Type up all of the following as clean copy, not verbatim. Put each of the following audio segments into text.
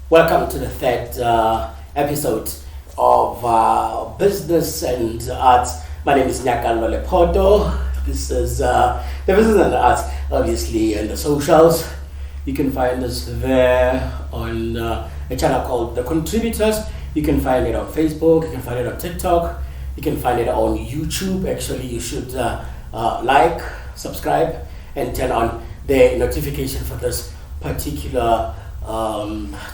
Welcome to the third episode of Business and Arts. My name is Nyakalo Lepoto. This is the Business and Arts, obviously, and the socials. You can find us there on a channel called The Contributors. You can find it on Facebook, you can find it on TikTok, you can find it on YouTube. Actually, you should like, subscribe, and turn on the notification for this particular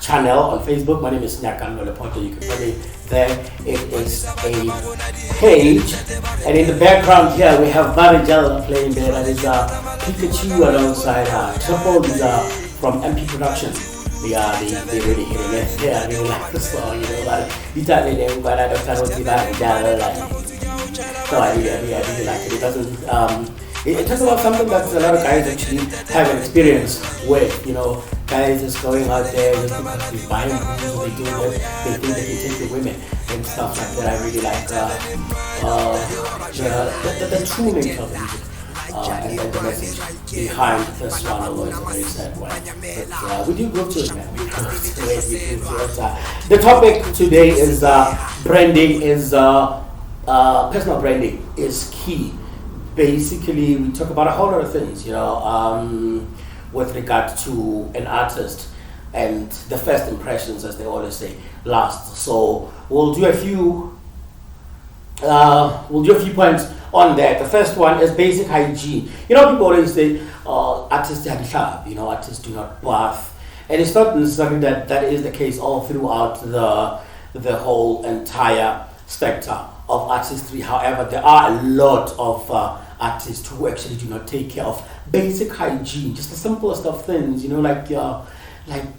channel on Facebook. My name is Nyakalo Lepoto. You can find it there. It is a page, and in the background here we have Marijal playing there. That is Pikachu alongside Triple. These are from MP Productions. They really hitting it. Yeah, I really like the song. You know, but you tell me they but I don't know what so I really like it. It doesn't it talks about something that a lot of guys actually have an experience with, you know, guys just going out there just because they're buying booze, they do this, they think they can take the women and stuff like that. I really like the true nature of music and the message behind this one, although it's a very sad one. But we do go to it, man. We go to it. The topic today is branding is personal branding is key. Basically, we talk about a whole lot of things, you know, with regard to an artist and the first impressions, as they always say, last. So we'll do a few points on that. The first one is basic hygiene. You know, people always say artists are sharp, you know, artists do not bath, and it's not necessarily that is the case all throughout the whole entire spectrum of artistry. However, there are a lot of artists who actually do not take care of basic hygiene, just the simplest of things, you know, like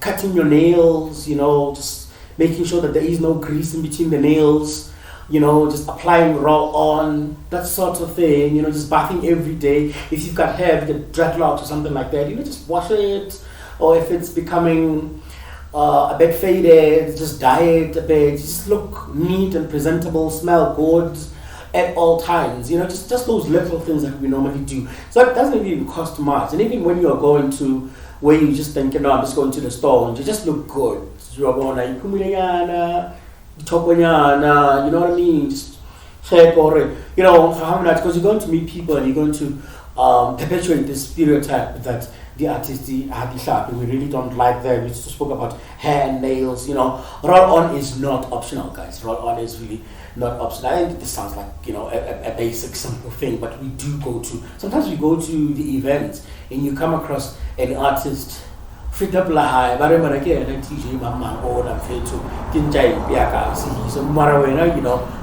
cutting your nails, you know, just making sure that there is no grease in between the nails, you know, just applying roll-on, that sort of thing, you know, just bathing every day. If you've got hair, if you've got dreadlocks or something like that, you know, just wash it. Or if it's becoming a bit faded, just dye it a bit, just look neat and presentable, smell good at all times, you know, just those little things that we normally do. So it doesn't even cost much. And even when you're going to where you just think, you know, I'm just going to the store and you just look good. You're going like, you know what I mean? Just check or, you know, how much, because you're going to meet people and you're going to perpetuate this stereotype that the artists are sharp, and we really don't like that. We just spoke about hair and nails, you know. Roll on is not optional, guys. Roll on is really not optional. I think this sounds like, you know, a basic, simple thing, but we do sometimes we go to the events and you come across an artist, you know,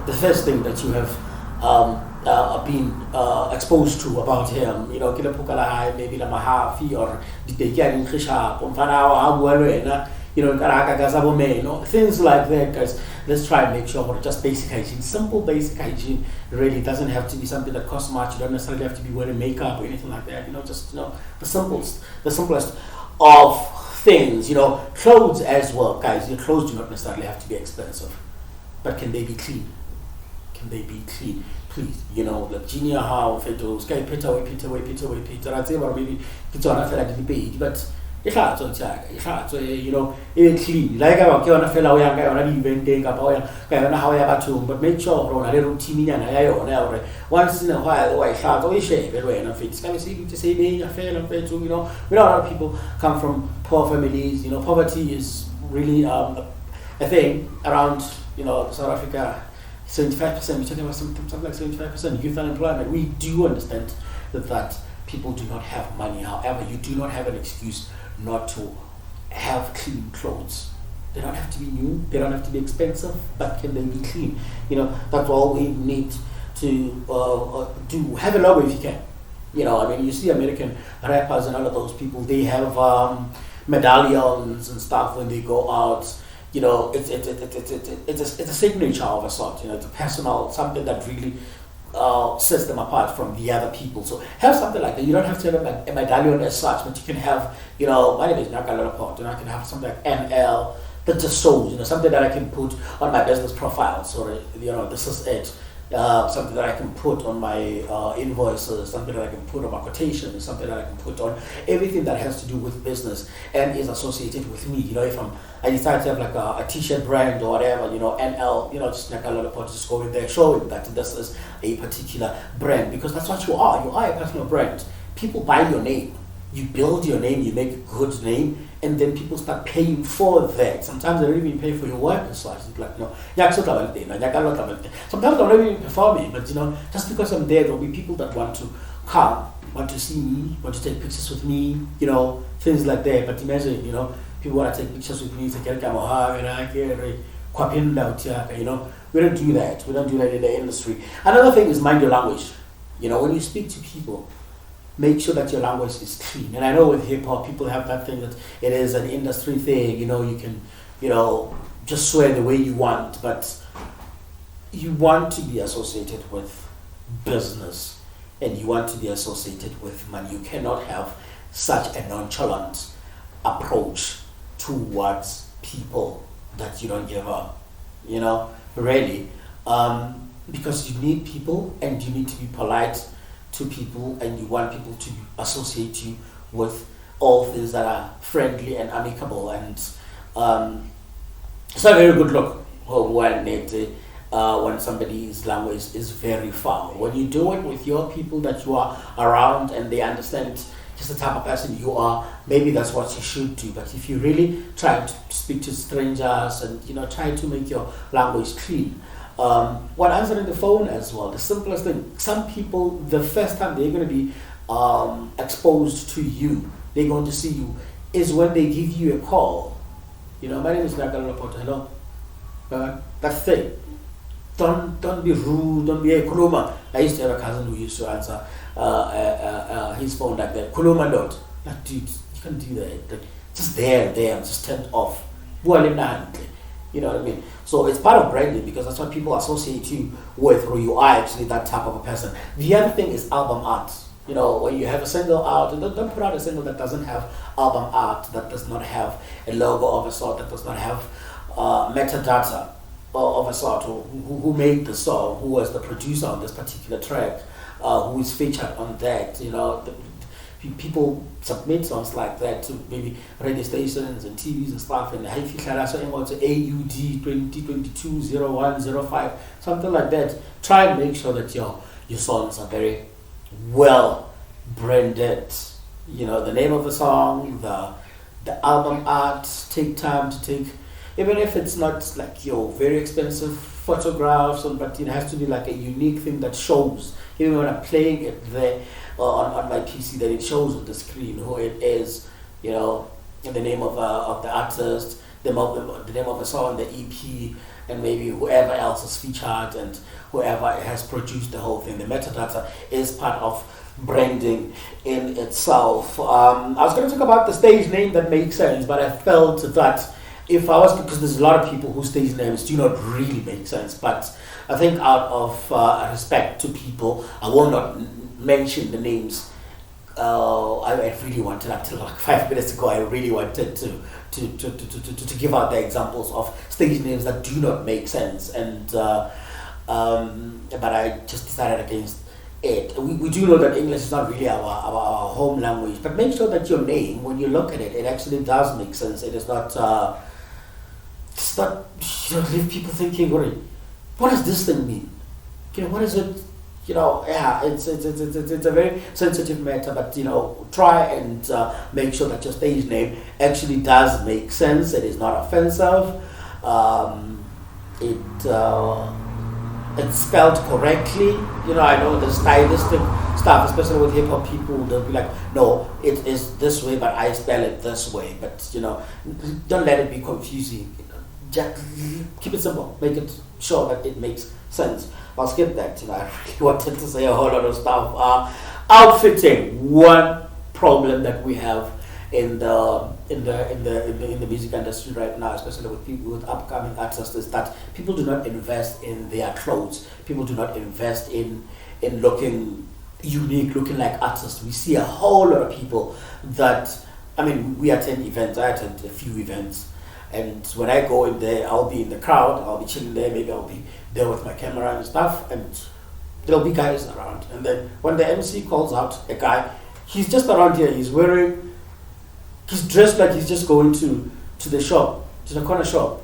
the first thing that you have been exposed to about him, you know, maybe la mahafi or you know, things like that, guys. Let's try and make sure just basic hygiene, simple basic hygiene. Really doesn't have to be something that costs much. You don't necessarily have to be wearing makeup or anything like that. You know, just, you know, the simplest of things. You know, clothes as well, guys. Your clothes do not necessarily have to be expensive, but can they be clean? Can they be clean? Please, you know, the junior how feto sky pita away, I'd say about maybe it's on a fella to be paid, but it's hard so you know, it's clean. Like I was on a fellow young guy already inventing up how I have to, but make sure on a little team and I own once in a while, I shot always shave it and fix. Can you see to say being a fair and fair too, you know, we know a lot of people come from poor families, you know, poverty is really a thing around, you know, South Africa. 75%, we're talking about something like 75% youth unemployment. We do understand that people do not have money. However, you do not have an excuse not to have clean clothes. They don't have to be new, they don't have to be expensive, but can they be clean? You know, that's all we need to do. Have a logo if you can. You know, I mean, you see American rappers and all of those people, they have medallions and stuff when they go out. You know, it's a signature of a sort. You know, it's a personal, something that really sets them apart from the other people. So have something like that. You don't have to have a medallion as such, but you can have, you know, my name is Nyakalo Lepoto, and I can have something like NL that just shows, you know, something that I can put on my business profile. So, you know, this is it. something that I can put on my invoices, something that I can put on my quotations, something that I can put on everything that has to do with business and is associated with me. If I decide to have like a t-shirt brand or whatever, NL, just like a lot of just go in there showing that this is a particular brand, because that's what you are. You are a personal brand. People buy your name. You build your name, you make a good name, and then people start paying for that. Sometimes they don't even pay for your work as such. It's like, sometimes they'll not even pay for me, but just because I'm there, there'll be people that want to come, want to see me, want to take pictures with me, things like that. But imagine, people want to take pictures with me, we don't do that. We don't do that in the industry. Another thing is mind your language. When you speak to people, make sure that your language is clean. And I know with hip hop, people have that thing that it is an industry thing. You can, just swear the way you want, but you want to be associated with business and you want to be associated with money. You cannot have such a nonchalant approach towards people that you don't give up, really, because you need people and you need to be polite to people, and you want people to associate you with all things that are friendly and amicable, and it's a very good look when somebody's language is very foul. When you do it with your people that you are around and they understand just the type of person you are, maybe that's what you should do. But if you really try to speak to strangers and try to make your language clean, when answering the phone as well, the simplest thing, some people, the first time they're going to be exposed to you, they're going to see you, is when they give you a call. My name is Nagala Porter, hello. That thing. Don't be rude, don't be a Kuluma. I used to have a cousin who used to answer his phone like that. Kuluma don't. Like, dude, you can't do that. Like, just there, just turned off. You know what I mean? So it's part of branding, because that's what people associate you with, or you are actually that type of a person. The other thing is album art. When you have a single out, don't put out a single that doesn't have album art, that does not have a logo of a sort, that does not have metadata of a sort, or who made the song, who was the producer on this particular track, who is featured on that. People submit songs like that to maybe radio stations and TVs and stuff, and if you to AUD 2022-0105, something like that. Try and make sure that your songs are very well branded. The name of the song, the album art. Take time to take, even if it's not like your very expensive photographs, but it has to be like a unique thing that shows. Even when I'm playing it there on my PC, that it shows on the screen who it is, the name of the artist, the name of the song, the EP, and maybe whoever else is featured and whoever has produced the whole thing. The metadata is part of branding in itself. I was going to talk about the stage name that makes sense, but I felt that if I was, because there's a lot of people whose stage names do not really make sense, but I think out of respect to people, I will not mention the names. I really wanted, until like 5 minutes ago, I really wanted to give out the examples of stage names that do not make sense, and but I just decided against it. We do know that English is not really our home language, but make sure that your name, when you look at it, it actually does make sense. It is not leave people thinking, what does this thing mean? What is it? It's a very sensitive matter, but try and make sure that your stage name actually does make sense. It is not offensive. It's spelled correctly. I know the stylistic stuff, especially with hip hop people, they'll be like, no, it is this way, but I spell it this way. But don't let it be confusing. Just keep it simple. Make it sure that it makes sense. I'll skip that. I really wanted to say a whole lot of stuff. Outfitting. One problem that we have in the music industry right now, especially with people with upcoming artists, is that people do not invest in their clothes. People do not invest in looking unique, looking like artists. We see a whole lot of people that, we attend events. I attend a few events, And when I go in there, I'll be in the crowd, I'll be chilling there, maybe I'll be there with my camera and stuff, and there'll be guys around. And then when the MC calls out a guy, he's just around here, he's dressed like he's just going to the shop, to the corner shop.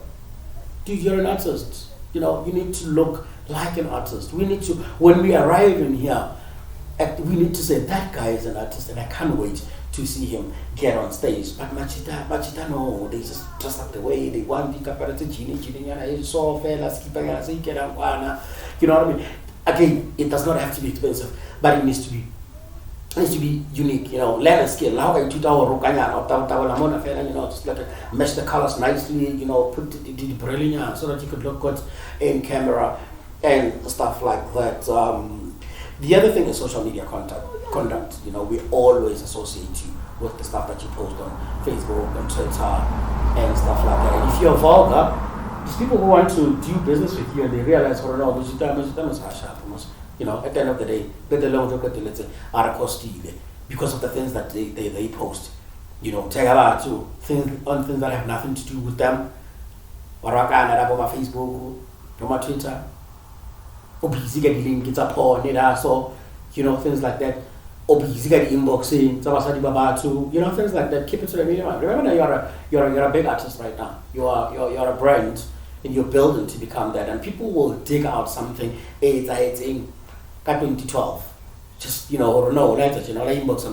Dude, you're an artist. You know, you need to look like an artist. We need to, when we arrive in here, we need to say, that guy is an artist, and I can't wait to see him get on stage. But Machita, no, they just dress up the way they want. You know what I mean? Again, it does not have to be expensive, but it needs to be unique, you know, learn a skill. How can you just like mesh the colors nicely, you know, put the brilliant so that you could look good in camera and stuff like that. The other thing is social media conduct. You know, we always associate you with the stuff that you post on Facebook and Twitter and stuff like that. And if you're vulgar, these people who want to do business with you and they realize, oh no, you know, at the end of the day, are costly because of the things that they post. You know, things that have nothing to do with them. Facebook, Twitter, so, you know, things like that. Inboxing, you know, things like that. Keep it to the minimum. Remember that you're a big artist right now. You're a brand, and you're building to become that. And people will dig out something. In 2012, just, you know, or no, inbox.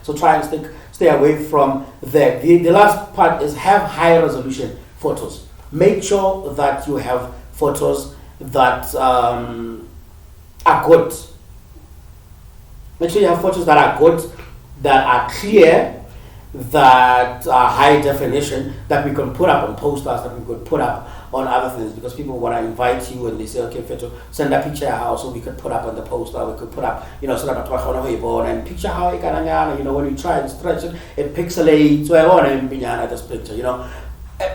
So try and stay away from that. The last part is have high resolution photos. Make sure that you have photos that are good. Make sure you have photos that are good, that are clear, that are high definition, that we can put up on posters, that we could put up on other things, because people want to invite you and they say, okay, Feto, send a picture how, so we could put up on the poster, we could put up, you know, so that and picture how it can, you know, when you try and stretch it, it pixelates, so I want to be this picture, you know.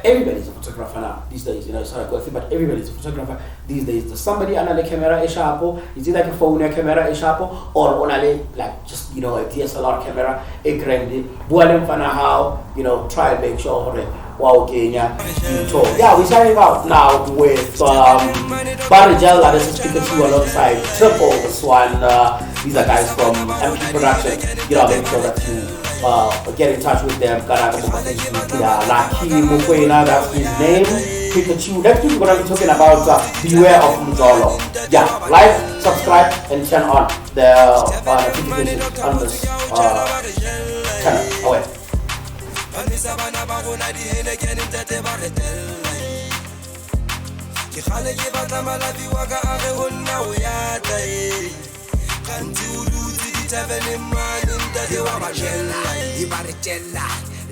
Everybody's a photographer now these days, you know, it's not a good thing, but everybody's a photographer these days. There's somebody on the camera is sharp, is it like a phone camera is sharp, or on a like just, you know, a DSLR camera, a grande, how, you know, try and make sure wow, Kenya, yeah, we're starting out now with Barigel, that is a speaker to alongside Triple, this one, these are guys from MP Production, you know, make sure that you get in touch with them. Lucky Mukwena, that's his name. Pikachu. Next week we're going to be talking about Beware of Mzolo. Yeah, like, subscribe, and turn on the notifications on this channel. Away.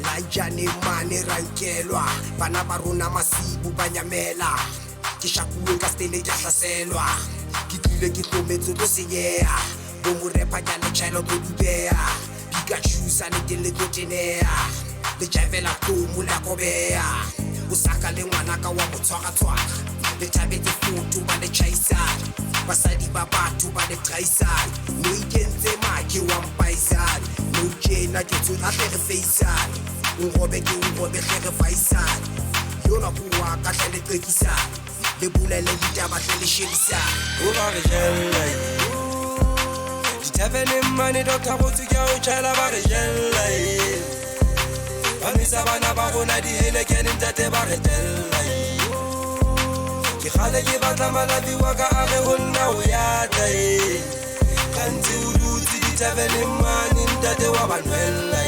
Lajane mane rankelwa bana baruna masibu banyamela kishakuwe kastele jahlaselwa kitlile kitlometse to senyea bo mo repa jana chilo go dubea Pikachu sa le tele go tenea le javela ko mula go bea usaka le ngwana ka wa motshwaka tshwaka le tabetse futu ba le chaisa basadi ba batho ba le traisa no ikentse maki wa mpaisa no jena ke tsona tle face ngobe ke ngobe hle faisa yona buwa ka hle le qekisa le bulele ditaba hle le shebisa o ba re jella ditavene mane doctor go tsuka o tshela ba re jella banisa bana ba bona di hele ke ntate ba re tella ke khale ke batla malabi wa ka a re honna o ya tae kantsi u lutsi ditavene mane ntate wa banwella